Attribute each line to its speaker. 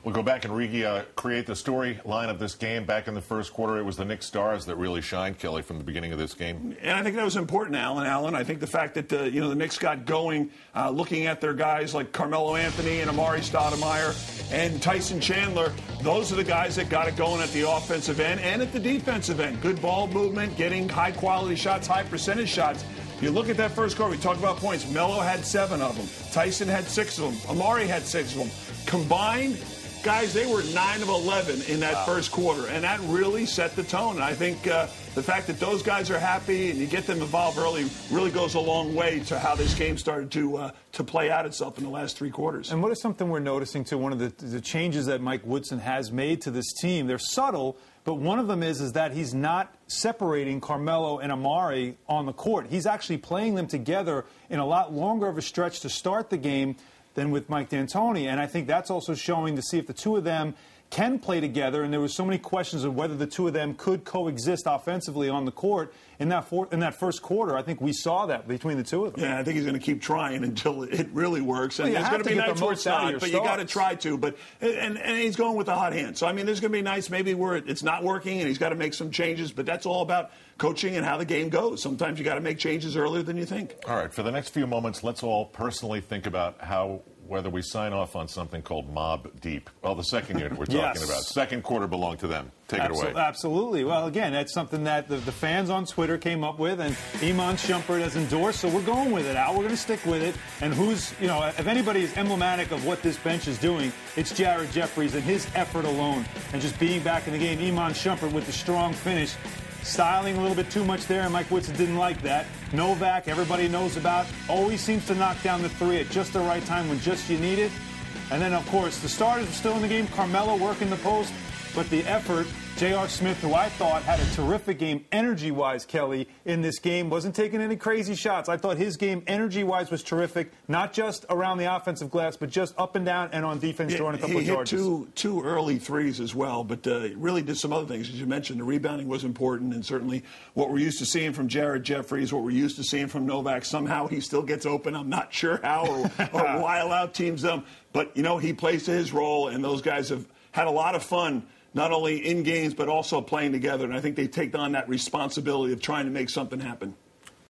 Speaker 1: We'll go back and recreate the storyline of this game. Back in the first quarter, it was the Knicks stars that really shined, Kelly, from the beginning of this game.
Speaker 2: And I think that was important, Alan. I think the fact that the Knicks got going, looking at their guys like Carmelo Anthony and Amari Stoudemire and Tyson Chandler, those are the guys that got it going at the offensive end and at the defensive end. Good ball movement, getting high-quality shots, high-percentage shots. You look at that first quarter, we talked about points. Melo had 7 of them. Tyson had 6 of them. Amari had 6 of them. Combined, guys, they were 9 of 11 in that first quarter, and that really set the tone. And I think the fact that those guys are happy and you get them involved early really goes a long way to how this game started to play out itself in the last 3 quarters.
Speaker 3: And what is something we're noticing, too, one of the changes that Mike Woodson has made to this team, they're subtle, but one of them is that he's not separating Carmelo and Amari on the court. He's actually playing them together in a lot longer of a stretch to start the game than with Mike D'Antoni. And I think that's also showing to see if the two of them can play together. And there were so many questions of whether the two of them could coexist offensively on the court in that first quarter. I think we saw that between the two of them.
Speaker 2: Yeah, I think he's going to keep trying until it really works. And there's going to be nights where it's not, but you got to try to. But and he's going with a hot hand. So, I mean, there's going to be nights maybe where it's not working and he's got to make some changes. But that's all about coaching and how the game goes. Sometimes you got to make changes earlier than you think.
Speaker 1: All right, for the next few moments, let's all personally think about whether we sign off on something called Mob Deep. Well, the second unit we're talking about. Second quarter belonged to them. Take it away.
Speaker 3: Absolutely. Well, again, that's something that the fans on Twitter came up with, and Iman Shumpert has endorsed, so we're going with it, Al. We're going to stick with it. And if anybody is emblematic of what this bench is doing, it's Jared Jeffries and his effort alone and just being back in the game. Iman Shumpert with the strong finish. Styling a little bit too much there, and Mike Woodson didn't like that. Novak, everybody knows about, always seems to knock down the 3 at just the right time when just you need it. And then, of course, the starters are still in the game. Carmelo working the post, but the effort, J.R. Smith, who I thought had a terrific game energy-wise, Kelly, in this game, wasn't taking any crazy shots. I thought his game energy-wise was terrific, not just around the offensive glass, but just up and down and on defense during a couple of charges.
Speaker 2: He hit two early threes as well, but really did some other things. As you mentioned, the rebounding was important, and certainly what we're used to seeing from Jared Jeffries, what we're used to seeing from Novak. Somehow he still gets open. I'm not sure how or why out teams them. But, he plays to his role, and those guys have had a lot of fun, not only in games but also playing together. And I think they take on that responsibility of trying to make something happen.